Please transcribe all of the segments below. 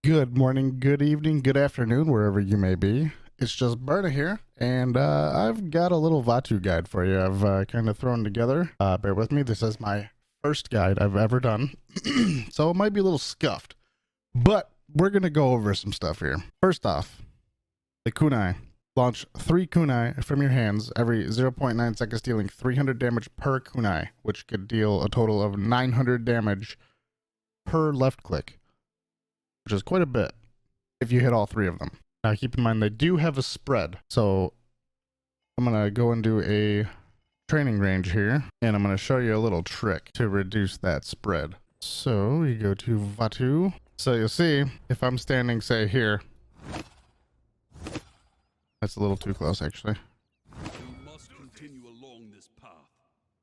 Good morning, good evening, good afternoon, wherever you may be. It's just Berna here, and I've got a little Vatu guide for you. I've kind of thrown together. Bear with me. This is my first guide I've ever done, so it might be a little scuffed, but we're going to go over some stuff here. First off, the kunai. Launch 3 kunai from your hands every 0.9 seconds, dealing 300 damage per kunai, which could deal a total of 900 damage per left click, which is quite a bit if you hit all 3 of them. Now keep in mind they do have a spread, so I'm going to go into a training range here, and I'm going to show you a little trick to reduce that spread. So you go to Vatu. So you'll see if I'm standing, say, here. That's a little too close, actually. You must continue along this path.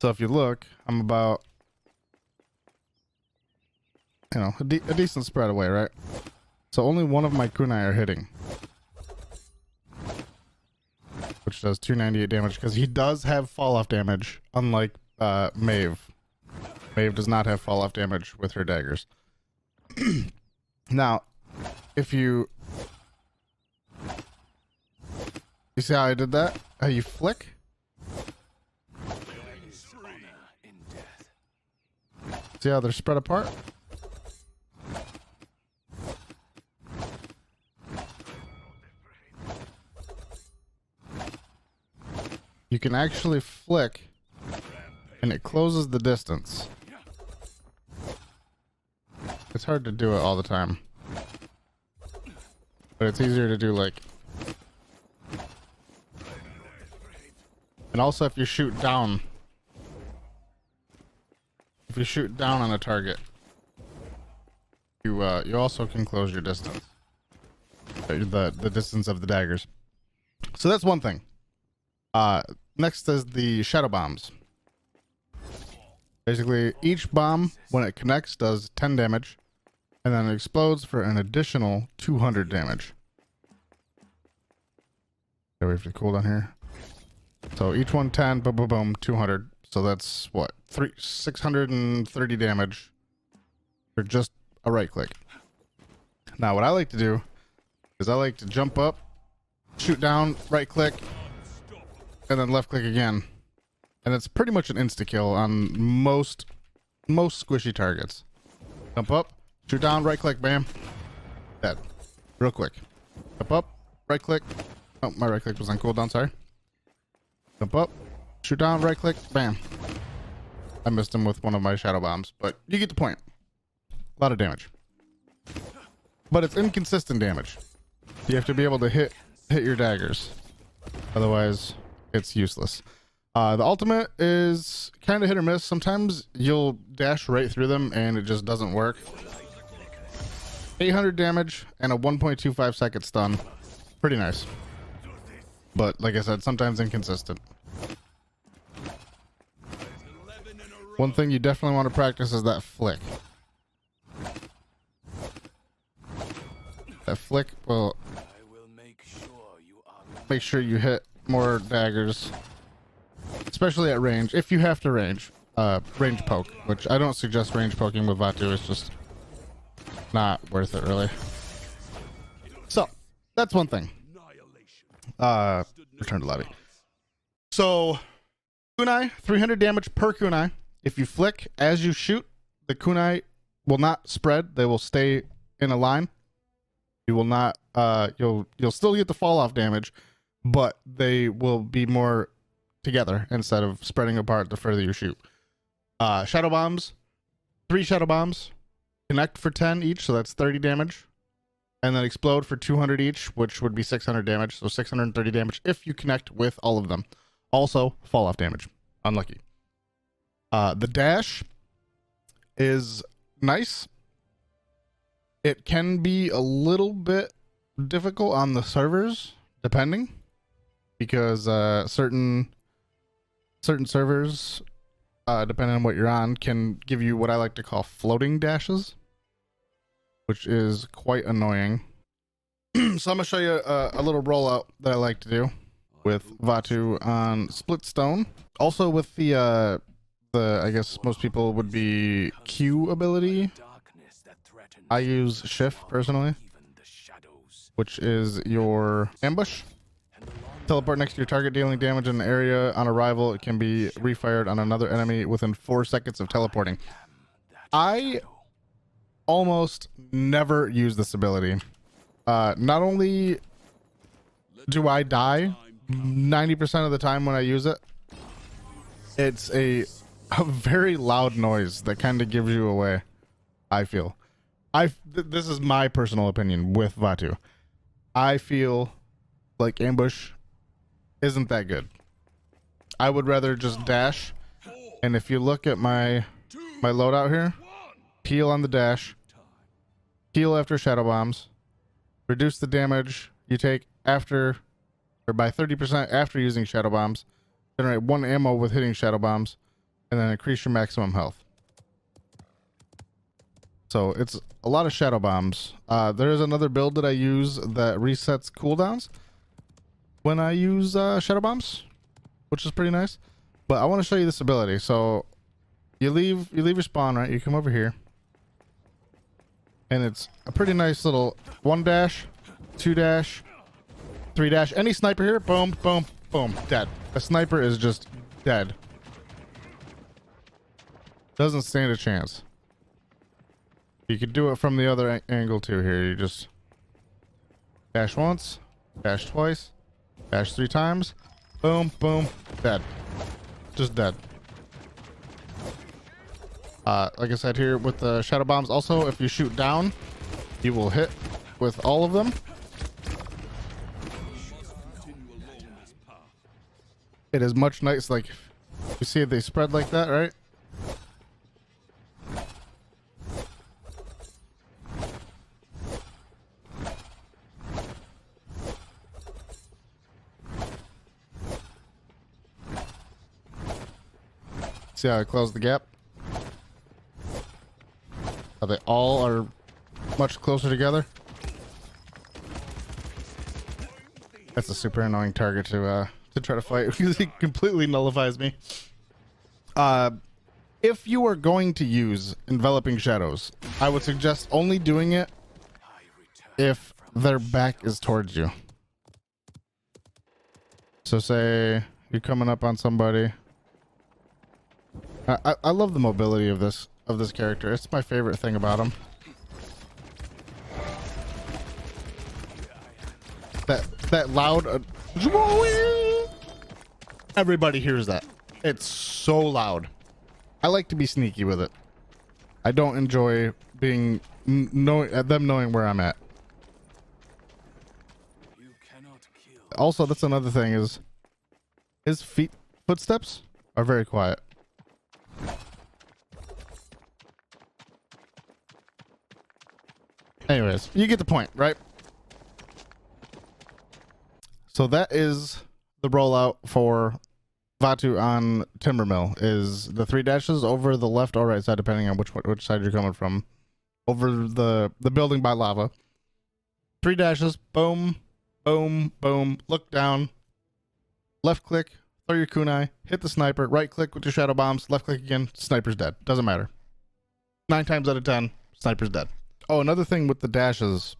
So if you look, I'm about, a decent spread away, right? So only one of my kunai are hitting, which does 298 damage, because he does have fall-off damage, unlike Maeve. Maeve does not have fall-off damage with her daggers. Now, if you see how I did that? How you flick? See how they're spread apart? You can actually flick, and it closes the distance. It's hard to do it all the time, but it's easier to do, like. And also, if you shoot down on a target, you also can close your distance, the distance of the daggers. So that's one thing. Next is the shadow bombs. Basically, each bomb, when it connects, does 10 damage, and then it explodes for an additional 200 damage. Okay, we have to cool down here. So each one 10, boom, boom, boom, 200. So that's what? 630 damage for just a right click. Now, what I like to do is I like to jump up, shoot down, right click, and then left click again. And it's pretty much an insta-kill on most squishy targets. Jump up, shoot down, right click, bam. Dead. Real quick. Jump up, right click. Oh, my right click was on cooldown, sorry. Jump up, shoot down, right click, bam. I missed him with one of my shadow bombs, but you get the point. A lot of damage. But it's inconsistent damage. You have to be able to hit your daggers. Otherwise, it's useless. The ultimate is kind of hit or miss. Sometimes you'll dash right through them and it just doesn't work. 800 damage and a 1.25 second stun. Pretty nice. But like I said, sometimes inconsistent. One thing you definitely want to practice is that flick. That flick will make sure you hit more daggers, especially at range, if you have to range poke, which I don't suggest range poking with Vatu. It's just not worth it, really. So that's one thing. Return to lobby. So kunai, 300 damage per kunai. If you flick as you shoot, the kunai will not spread. They will stay in a line. You will not you'll still get the fall off damage, but they will be more together instead of spreading apart the further you shoot. Shadow bombs, 3 shadow bombs, connect for 10 each, so that's 30 damage. And then explode for 200 each, which would be 600 damage. So 630 damage if you connect with all of them. Also, fall off damage. Unlucky. The dash is nice. It can be a little bit difficult on the servers, depending. Because certain servers, depending on what you're on, can give you what I like to call floating dashes, which is quite annoying. So I'm gonna show you a little rollout that I like to do with Vatu on split stone. Also with the I guess most people would be Q ability. I use shift personally. which is your ambush. Teleport next to your target, dealing damage in an area on arrival. It can be refired on another enemy within 4 seconds of teleporting. I almost never use this ability. Not only do I die 90% of the time when I use it, it's a very loud noise that kind of gives you away, I feel. This is my personal opinion with Vatu. I feel like ambush isn't that good. I would rather just dash, and if you look at my loadout here, heal on the dash, heal after shadow bombs, reduce the damage you take after or by 30% after using shadow bombs, generate 1 ammo with hitting shadow bombs, and then increase your maximum health. So it's a lot of shadow bombs. There is another build that I use that resets cooldowns when I use shadow bombs, which is pretty nice. But I want to show you this ability. So you leave your spawn, right? You come over here, and it's a pretty nice little 1 dash, 2 dash, 3 dash. Any sniper here, boom, boom, boom, dead. A sniper is just dead. Doesn't stand a chance. You could do it from the other angle too here. You just dash once, dash twice, dash 3 times, boom, boom, dead. Just dead. Like I said here with the shadow bombs, also if you shoot down, you will hit with all of them. It is much nice, like you see they spread like that, right? See how I close the gap? How they all are much closer together. That's a super annoying target to try to fight because he completely nullifies me. If you are going to use enveloping shadows, I would suggest only doing it if their back is towards you. So say you're coming up on somebody. I love the mobility of this character. It's my favorite thing about him. That loud everybody hears that. It's so loud. I like to be sneaky with it. I don't enjoy being them knowing where I'm at. Also, that's another thing is his footsteps are very quiet. Anyways, you get the point, right? So that is the rollout for Vatu on Timbermill. Is the 3 dashes over the left or right side, depending on which side you're coming from. Over the building by lava. 3 dashes, boom, boom, boom. Look down. Left click, throw your kunai, hit the sniper. Right click with your shadow bombs. Left click again. Sniper's dead. Doesn't matter. 9 times out of 10, sniper's dead. Oh, another thing with the dashes,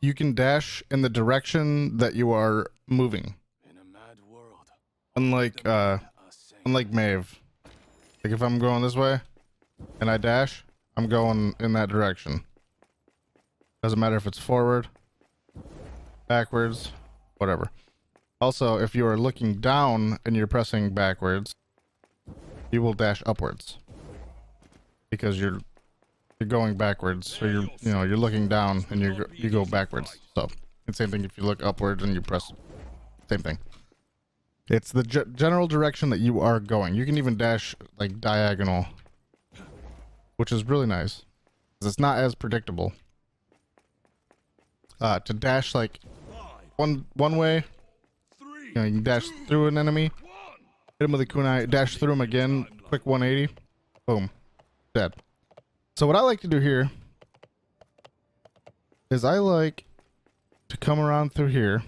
you can dash in the direction that you are moving. In a mad world. Unlike Maeve. Like if I'm going this way and I dash, I'm going in that direction. Doesn't matter if it's forward, backwards, whatever. Also, if you are looking down and you're pressing backwards, you will dash upwards. Because you're going backwards, so you're looking down and you go backwards. So it's same thing if you look upwards and you press, same thing. It's the general direction that you are going. You can even dash like diagonal, which is really nice. It's not as predictable. To dash like one way, you can dash through an enemy, hit him with a kunai, dash through him again, quick 180, boom, dead. So what I like to do here is I like to come around through here.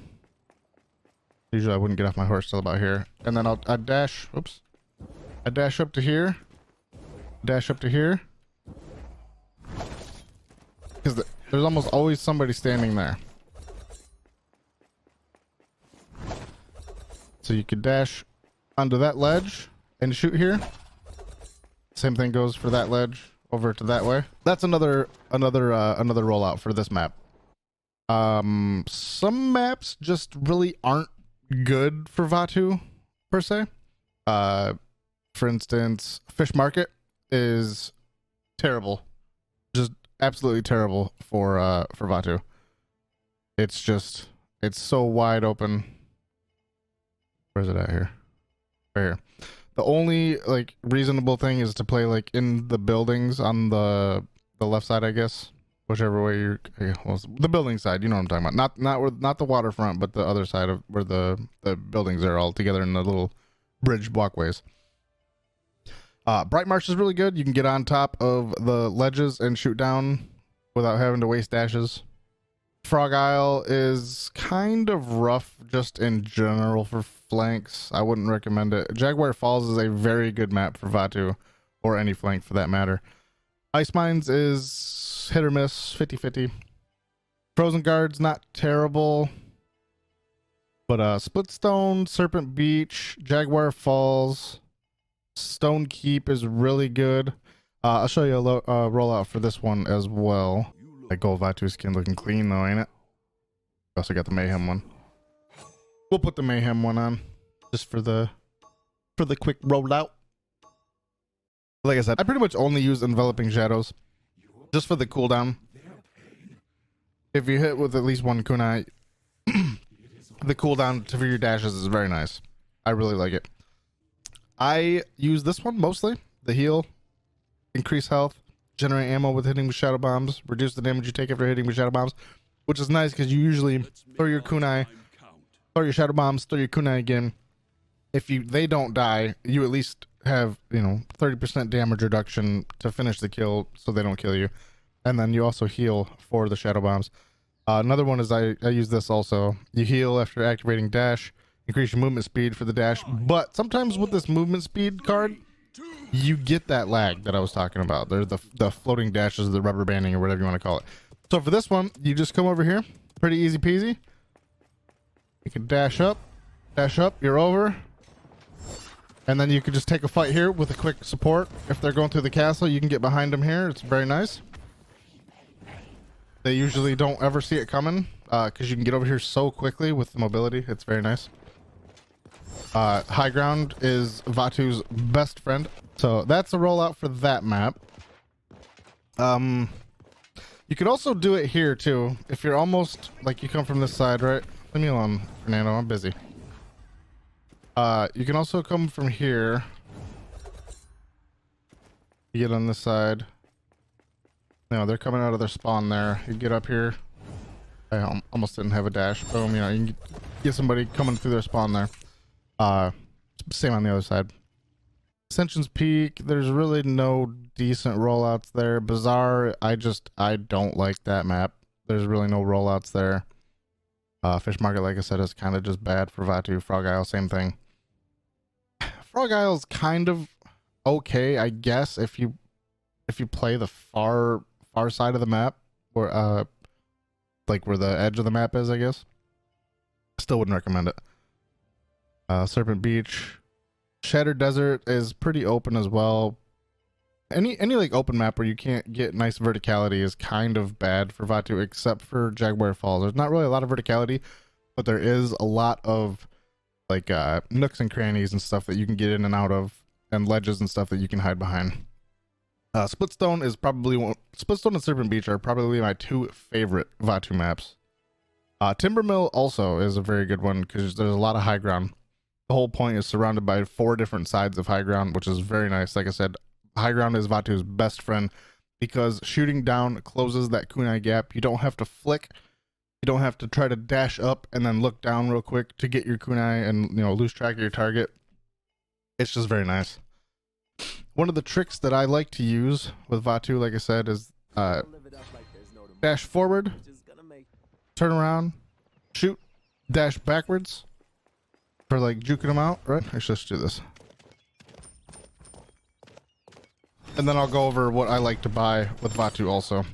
Usually I wouldn't get off my horse till about here. And then I dash, oops. I dash up to here. Dash up to here. because there's almost always somebody standing there. So you could dash onto that ledge and shoot here. Same thing goes for that ledge over to that way. That's another rollout for this map. Some maps just really aren't good for Vatu per se. For instance, Fish Market is terrible, just absolutely terrible for Vatu. It's so wide open. Where's it at here? Right here. The only like reasonable thing is to play like in the buildings on the left side, I guess. Whichever way you're, well, the building side, you know what I'm talking about. Not the waterfront, but the other side of where the buildings are all together in the little bridge walkways. Bright Marsh is really good. You can get on top of the ledges and shoot down without having to waste dashes. Frog Isle is kind of rough just in general for flanks. I wouldn't recommend it. Jaguar Falls is a very good map for Vatu, or any flank for that matter. Ice Mines is hit or miss, 50-50. Frozen Guard's not terrible. But Splitstone, Serpent Beach, Jaguar Falls, Stone Keep is really good. I'll show you a rollout for this one as well. That gold Vatu skin looking clean though, ain't it? Also got the Mayhem one. We'll put the Mayhem one on just for the quick rollout. Like I said, I pretty much only use Enveloping Shadows just for the cooldown. If you hit with at least one kunai, the cooldown for your dashes is very nice. I really like it. I use this one mostly. The heal, increase health, generate ammo with hitting with shadow bombs, reduce the damage you take after hitting with shadow bombs, which is nice because you usually throw your kunai, throw your shadow bombs, throw your kunai again. If they don't die, you at least have 30% damage reduction to finish the kill, so they don't kill you, and then you also heal for the shadow bombs. Another one is I use this also. You heal after activating dash, increase your movement speed for the dash, but sometimes with this movement speed card, you get that lag that I was talking about. They're the floating dashes, the rubber banding, or whatever you want to call it. So for this one, you just come over here, pretty easy peasy. You can dash up, you're over. And then you can just take a fight here with a quick support. If they're going through the castle, you can get behind them here. It's very nice. They usually don't ever see it coming because you can get over here so quickly with the mobility. It's very nice. High ground is Vatu's best friend. So that's a rollout for that map. You could also do it here too. If you're almost like you come from this side, right? Leave me alone, Fernando. I'm busy. You can also come from here. You get on this side. No, they're coming out of their spawn there. You get up here. I almost didn't have a dash. Boom, you can get somebody coming through their spawn there. Same on the other side. Ascension's Peak, there's really no decent rollouts there. Bazaar, I don't like that map. There's really no rollouts there. Fish Market, like I said, is kind of just bad for Vatu. Frog Isle, same thing. Frog Isle's kind of okay, I guess, if you play the far side of the map, or like where the edge of the map is, I guess. Still wouldn't recommend it. Serpent Beach, Shattered Desert is pretty open as well. Any like open map where you can't get nice verticality is kind of bad for Vatu, except for Jaguar Falls. There's not really a lot of verticality, but there is a lot of like nooks and crannies and stuff that you can get in and out of, and ledges and stuff that you can hide behind. Splitstone is probably Splitstone and Serpent Beach are probably my two favorite Vatu maps. Timbermill also is a very good one because there's a lot of high ground. The whole point is surrounded by 4 different sides of high ground, which is very nice. Like I said, high ground is Vatu's best friend because shooting down closes that kunai gap. You don't have to flick. You don't have to try to dash up and then look down real quick to get your kunai and lose track of your target. It's just very nice. One of the tricks that I like to use with Vatu, like I said, is dash forward, turn around, shoot, dash backwards for like juking them out, right? Let's just do this. And then I'll go over what I like to buy with Vatu also.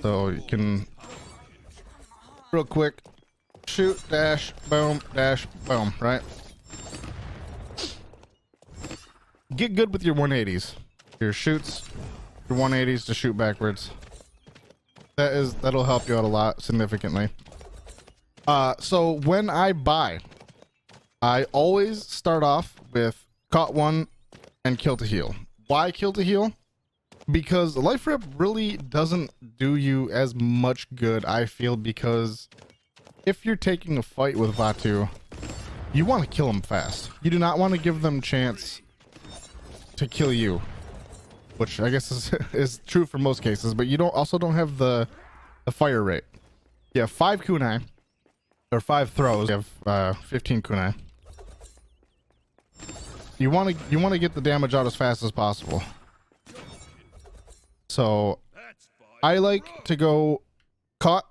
So you can real quick shoot, dash, boom, right? Get good with your 180s. Your shoots, your 180s to shoot backwards. That'll help you out a lot significantly. So when I buy, I always start off with caught one and kill to heal. Why kill to heal? Because life rip really doesn't do you as much good, I feel, because if you're taking a fight with Vatu, you want to kill them fast. You do not want to give them chance to kill you, which I guess is true for most cases, but you don't have the fire rate. You have 5 kunai, or 5 throws. You have 15 kunai. You want to get the damage out as fast as possible. So I like to go caught,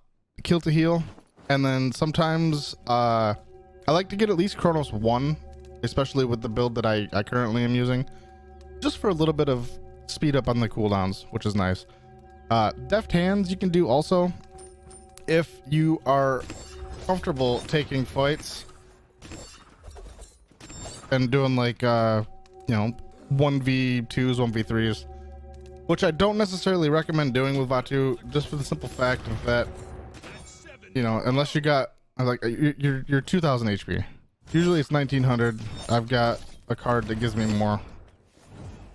kill to heal, and then sometimes I like to get at least Chronos 1, especially with the build that I currently am using, just for a little bit of speed up on the cooldowns, which is nice. Deft hands you can do also if you are comfortable taking fights and doing like 1v2s, 1v3s, which I don't necessarily recommend doing with Vatu, just for the simple fact of that, unless you got like you're 2000 HP. Usually it's 1900. I've got a card that gives me more.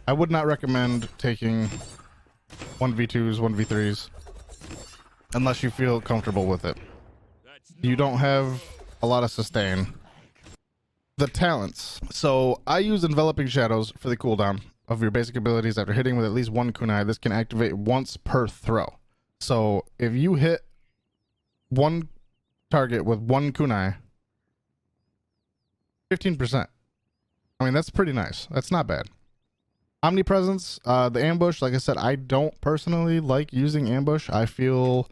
I would not recommend taking 1v2s, 1v3s unless you feel comfortable with it. You don't have a lot of sustain. The talents. So I use enveloping shadows for the cooldown of your basic abilities. After hitting with at least 1 kunai, this can activate once per throw. So if you hit one target with 1 kunai, 15%. I mean, that's pretty nice. That's not bad. Omnipresence, the ambush, like I said, I don't personally like using ambush. I feel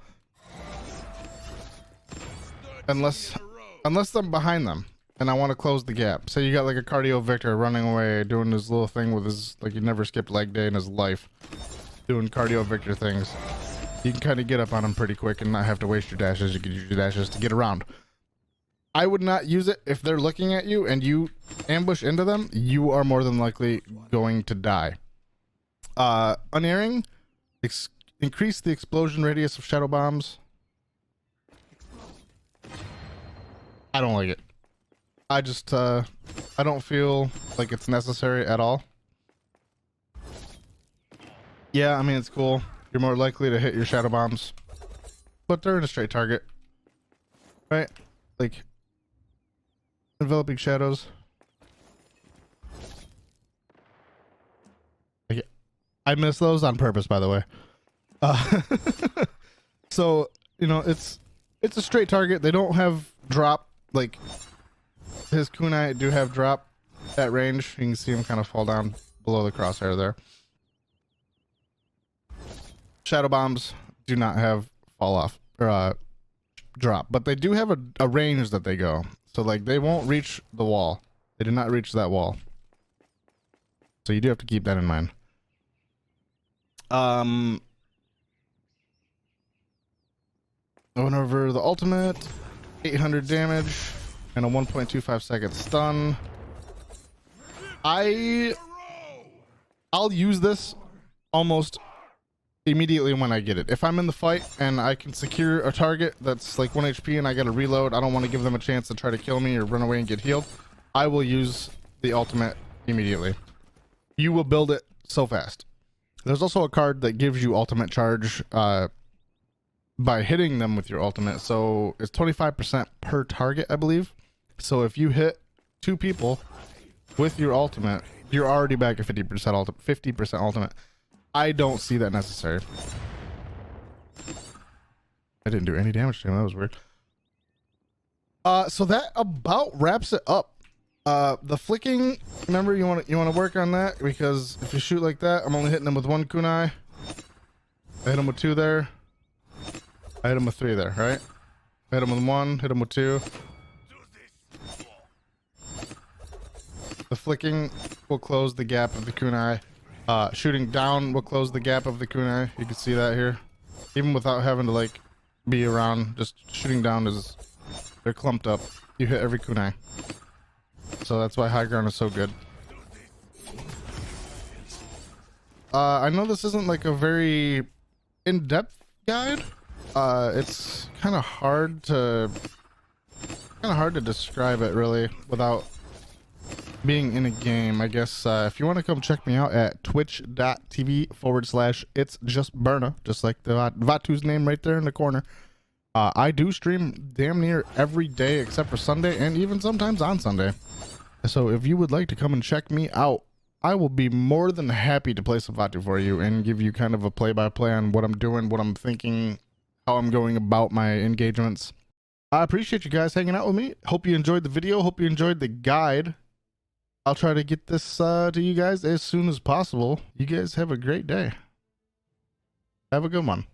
unless I'm behind them and I want to close the gap. Say you got like a cardio Victor running away, doing this little thing with his, like, he never skipped leg day in his life, doing cardio Victor things. You can kind of get up on him pretty quick and not have to waste your dashes. You can use your dashes to get around. I would not use it if they're looking at you and you ambush into them. You are more than likely going to die. Unerring, increase the explosion radius of shadow bombs. I don't like it. I just I don't feel like it's necessary at all. Yeah, I mean, it's cool. You're more likely to hit your shadow bombs, but they're in a straight target, right? Like enveloping shadows. I miss those on purpose, by the way. So it's a straight target. They don't have drop. Like his kunai do have drop at range. You can see him kind of fall down below the crosshair there. Shadow bombs do not have fall off or drop, but they do have a range that they go. So like they won't reach the wall. They do not reach that wall. So you do have to keep that in mind. I went over the ultimate, 800 damage and a 1.25 second stun. I'll use this almost immediately when I get it. If I'm in the fight and I can secure a target that's like 1 HP and I gotta reload, I don't want to give them a chance to try to kill me or run away and get healed, I will use the ultimate immediately. You will build it so fast. There's also a card that gives you ultimate charge by hitting them with your ultimate. So it's 25% per target, I believe. So if you hit 2 people with your ultimate, you're already back at 50% ultimate. I don't see that necessary. I didn't do any damage to him. That was weird. So that about wraps it up. The flicking, remember, you want to work on that, because if you shoot like that, I'm only hitting them with 1 kunai. I hit him with 2 there. I hit him with 3 there, right? I hit him with 1, hit him with 2. The flicking will close the gap of the kunai. Shooting down will close the gap of the kunai. You can see that here. even without having to like be around. Just shooting down is they're clumped up. You hit every kunai, so that's why high ground is so good. I know this isn't like a very in-depth guide. It's kind of hard to describe it really without being in a game. I guess if you want to come check me out at twitch.tv/itsjustburna, just like the Vatu's name right there in the corner. I do stream damn near every day except for Sunday, and even sometimes on Sunday. So if you would like to come and check me out, I will be more than happy to play some Vatu for you and give you kind of a play-by-play on what I'm doing, what I'm thinking, how I'm going about my engagements. I appreciate you guys hanging out with me. Hope you enjoyed the video. Hope you enjoyed the guide. I'll try to get this to you guys as soon as possible. You guys have a great day. Have a good one.